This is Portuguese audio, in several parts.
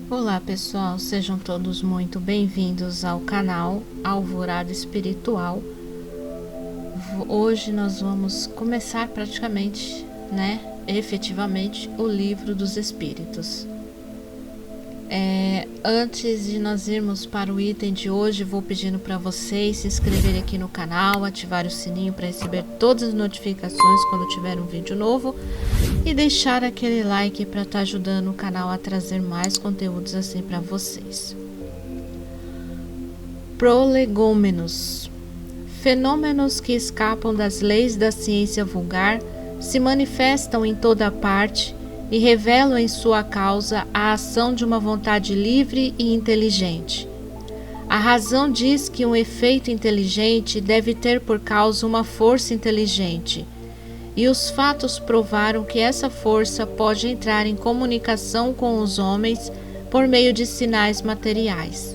Olá pessoal, sejam todos muito bem-vindos ao canal Alvorada Espiritual. Hoje nós vamos começar praticamente, efetivamente, o Livro dos Espíritos. Antes de nós irmos para o item de hoje, vou pedindo para vocês se inscreverem aqui no canal, ativar o sininho para receber todas as notificações quando tiver um vídeo novo e deixar aquele like para estar ajudando o canal a trazer mais conteúdos assim para vocês. Prolegômenos. Fenômenos que escapam das leis da ciência vulgar se manifestam em toda parte e revelam em sua causa a ação de uma vontade livre e inteligente. A razão diz que um efeito inteligente deve ter por causa uma força inteligente, e os fatos provaram que essa força pode entrar em comunicação com os homens por meio de sinais materiais.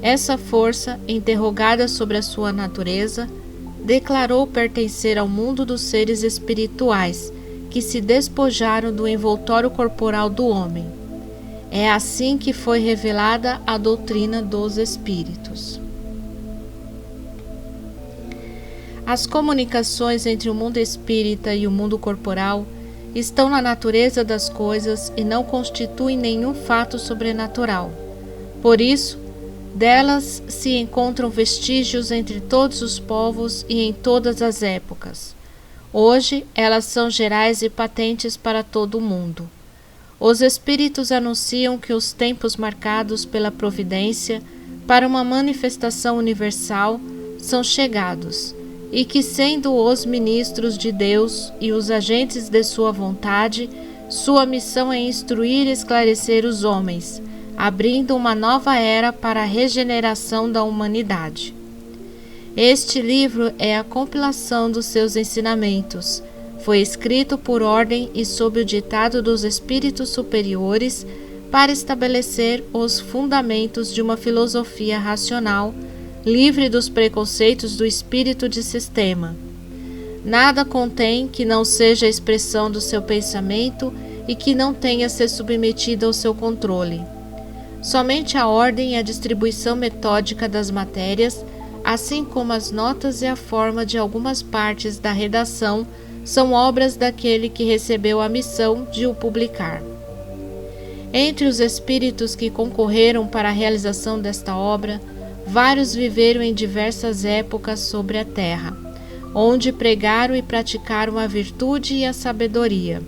Essa força, interrogada sobre a sua natureza, declarou pertencer ao mundo dos seres espirituais, que se despojaram do envoltório corporal do homem. É assim que foi revelada a doutrina dos espíritos. As comunicações entre o mundo espírita e o mundo corporal estão na natureza das coisas e não constituem nenhum fato sobrenatural. Por isso, delas se encontram vestígios entre todos os povos e em todas as épocas. Hoje, elas são gerais e patentes para todo o mundo. Os espíritos anunciam que os tempos marcados pela providência para uma manifestação universal são chegados, e que, sendo os ministros de Deus e os agentes de sua vontade, sua missão é instruir e esclarecer os homens, abrindo uma nova era para a regeneração da humanidade. Este livro é a compilação dos seus ensinamentos. Foi escrito por ordem e sob o ditado dos espíritos superiores para estabelecer os fundamentos de uma filosofia racional, livre dos preconceitos do espírito de sistema. Nada contém que não seja a expressão do seu pensamento e que não tenha ser submetida ao seu controle. Somente a ordem e a distribuição metódica das matérias, assim como as notas e a forma de algumas partes da redação, são obras daquele que recebeu a missão de o publicar. Entre os espíritos que concorreram para a realização desta obra, vários viveram em diversas épocas sobre a terra, onde pregaram e praticaram a virtude e a sabedoria.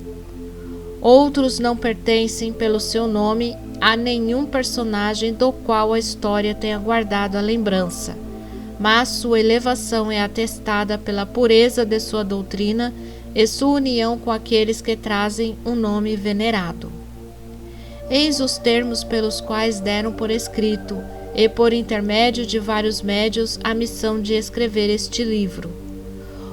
Outros não pertencem pelo seu nome a nenhum personagem do qual a história tenha guardado a lembrança, mas sua elevação é atestada pela pureza de sua doutrina e sua união com aqueles que trazem um nome venerado. Eis os termos pelos quais deram por escrito, e por intermédio de vários médios, a missão de escrever este livro.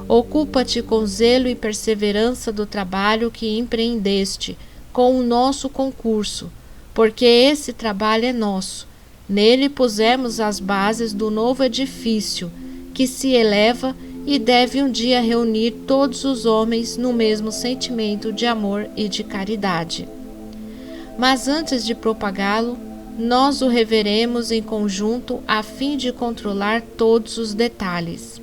Ocupa-te com zelo e perseverança do trabalho que empreendeste, com o nosso concurso, porque esse trabalho é nosso. Nele pusemos as bases do novo edifício, que se eleva e deve um dia reunir todos os homens no mesmo sentimento de amor e de caridade. Mas antes de propagá-lo, nós o reveremos em conjunto a fim de controlar todos os detalhes.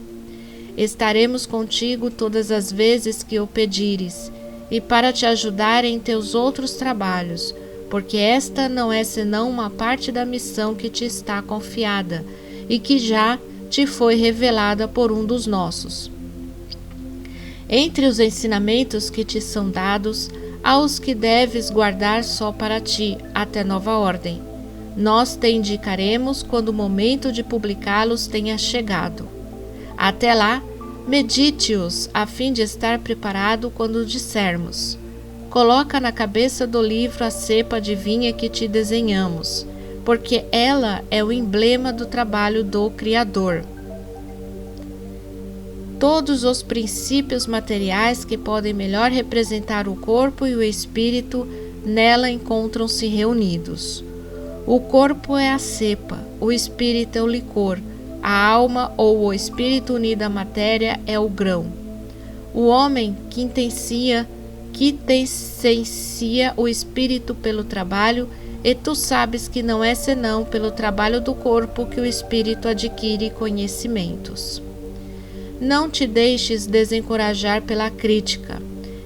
Estaremos contigo todas as vezes que o pedires, e para te ajudar em teus outros trabalhos, porque esta não é senão uma parte da missão que te está confiada, e que já te foi revelada por um dos nossos. Entre os ensinamentos que te são dados, há os que deves guardar só para ti, até nova ordem. Nós te indicaremos quando o momento de publicá-los tenha chegado. Até lá, medite-os, a fim de estar preparado quando dissermos: coloca na cabeça do livro a cepa de vinha que te desenhamos, porque ela é o emblema do trabalho do Criador. Todos os princípios materiais que podem melhor representar o corpo e o espírito nela encontram-se reunidos. O corpo é a cepa, o espírito é o licor, a alma ou o espírito unido à matéria é o grão. O homem quintessencia o espírito pelo trabalho e tu sabes que não é senão pelo trabalho do corpo que o espírito adquire conhecimentos. Não te deixes desencorajar pela crítica.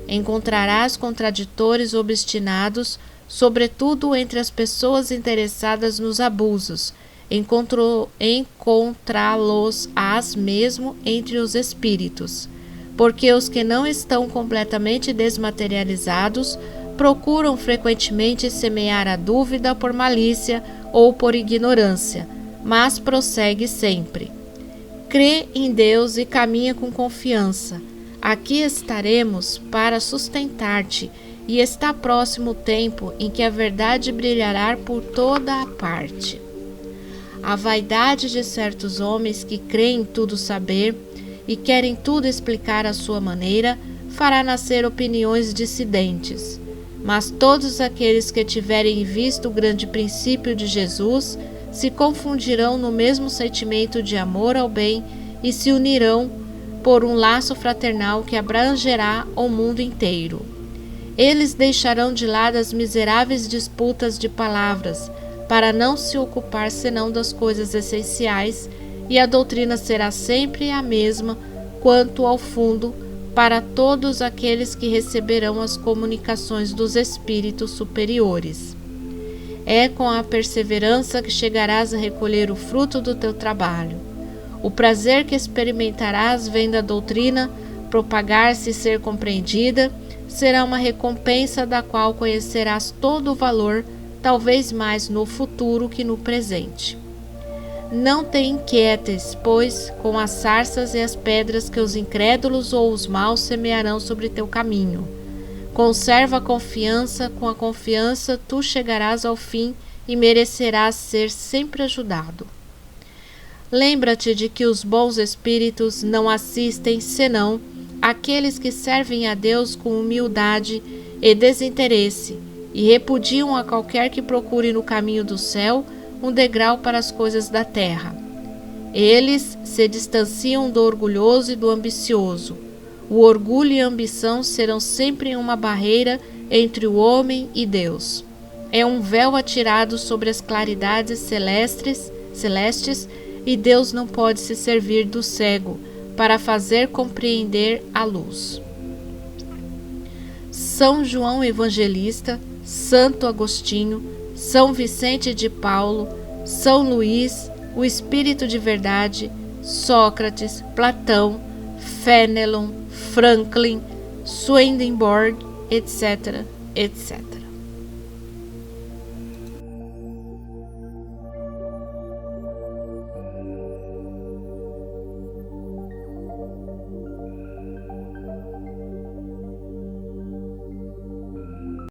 Encontrarás contraditores obstinados, sobretudo entre as pessoas interessadas nos abusos. Encontrá-los-ás mesmo entre os espíritos, porque os que não estão completamente desmaterializados procuram frequentemente semear a dúvida por malícia ou por ignorância, mas prossegue sempre. Crê em Deus e caminha com confiança. Aqui estaremos para sustentar-te, e está próximo o tempo em que a verdade brilhará por toda a parte. A vaidade de certos homens que creem tudo saber e querem tudo explicar à sua maneira fará nascer opiniões dissidentes. Mas todos aqueles que tiverem visto o grande princípio de Jesus se confundirão no mesmo sentimento de amor ao bem e se unirão por um laço fraternal que abrangerá o mundo inteiro. Eles deixarão de lado as miseráveis disputas de palavras, para não se ocupar senão das coisas essenciais, e a doutrina será sempre a mesma quanto ao fundo para todos aqueles que receberão as comunicações dos espíritos superiores. É com a perseverança que chegarás a recolher o fruto do teu trabalho. O prazer que experimentarás vendo a doutrina propagar-se e ser compreendida será uma recompensa da qual conhecerás todo o valor, talvez mais no futuro que no presente. Não te inquietes, pois, com as sarças e as pedras que os incrédulos ou os maus semearão sobre teu caminho. Conserva a confiança, com a confiança tu chegarás ao fim e merecerás ser sempre ajudado. Lembra-te de que os bons espíritos não assistem senão aqueles que servem a Deus com humildade e desinteresse e repudiam a qualquer que procure no caminho do céu um degrau para as coisas da terra. Eles se distanciam do orgulhoso e do ambicioso. O orgulho e a ambição serão sempre uma barreira entre o homem e Deus. É um véu atirado sobre as claridades celestes e Deus não pode se servir do cego para fazer compreender a luz. São João Evangelista, Santo Agostinho, São Vicente de Paulo, São Luís, o Espírito de Verdade, Sócrates, Platão, Fénelon, Franklin, Swedenborg, etc., etc.